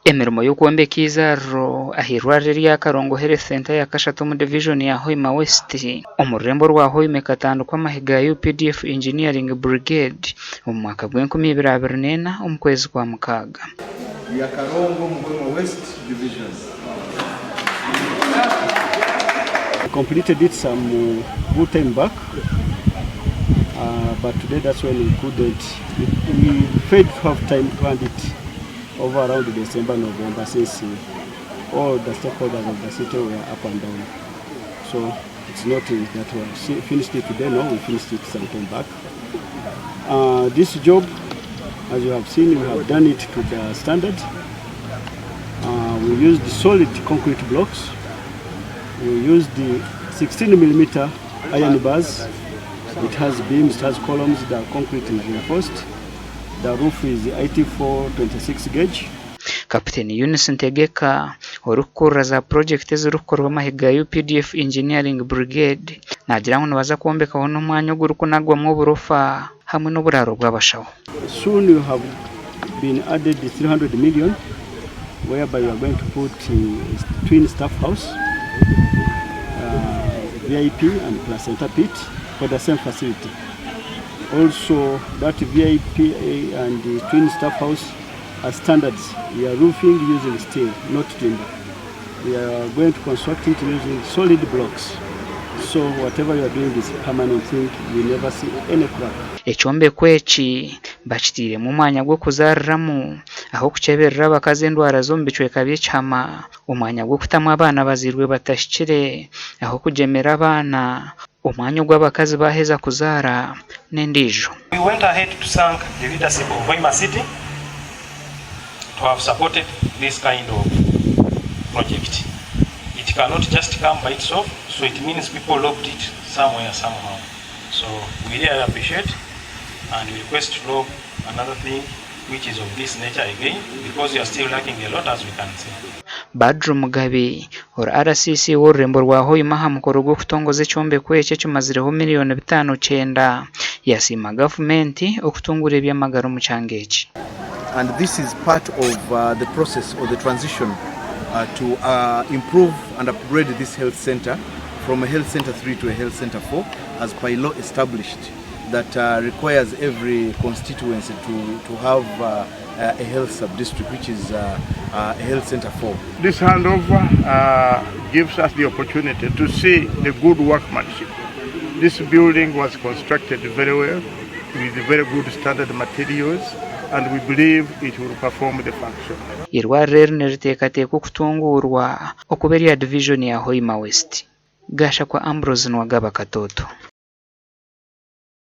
Emirimo y'okwombeka izarro ah'irwariro rya Karongo Health Center ya kashatu mu division ya Hoima West omu rurembo rwa Hoima ekatandikwa amahiga ya UPDF Engineering Brigade omu mwaka gw'2024 omu kwezi kwa mukaaga. Ya Karongo mu Hoima West division. Completed it some good time back, but today that's when we couldn't. We failed to have time to hand it over around December, November, since all the stakeholders of the city were up and down. So it's not that we finished it today, no, we finished it some time back. This job, as you have seen, we have done it to the standard. We used the solid concrete blocks. We used the 16mm iron bars. It has beams, it has columns, the concrete is reinforced. The roof is 84 26 gauge. Captain Yunus Ntegeka orukura za project ezirukorwa amahiga ya UPDF Engineering Brigade nagira ngo baza kwombeka hono mwanya ogurukunagwamo oburofa hamwe n'oburaro bw'abashaho. Soon you have been added the 300 million whereby you are going to put twin staff house, VIP and placenta pit for the same facility. Also, that VIP and the twin staff house are standards. We are roofing using steel, not timber. We are going to construct it using solid blocks. So whatever you are doing is a permanent thing. You never see any crack. Ekyombeko eki bakitire mu mwanya gwo kuzarramu aho kuceberera abakazi endwara zo mu bicweka by'ekyama, omwanya gwo kutamu abaana bazirwe batashikire, aho kugemera abaana, omwanya gw'abakazi baheza kuzaara n'endijo. We went ahead to thank the leadership of Hoima City to have supported this kind of project. It cannot just come by itself, so it means people lobbed it somewhere, somehow. So we really appreciate and we request to lob another thing which is of this nature again, because we are still lacking a lot, as we can see. Badru Mugabe or RCC w'ururembo rwa Hoima ha mukoro gwo kutongoza ekyombeko ekyo kimazireho miliyoni 5.9 yasima government okutungura ebyamagaro mu kyanga eki. And this is part of the process or the transition to improve and upgrade this health center from a health center 3 to a health center 4 as by law established that requires every constituency to have a health sub-district, which is a health center 4. This handover gives us the opportunity to see the good workmanship. This building was constructed very well with very good standard materials, and we believe it will perform the function. Irwariro niriteekateeka okutungurwa okuberya division ya Hoima West. Gasha kwa Ambrose Nwagaba Katoto.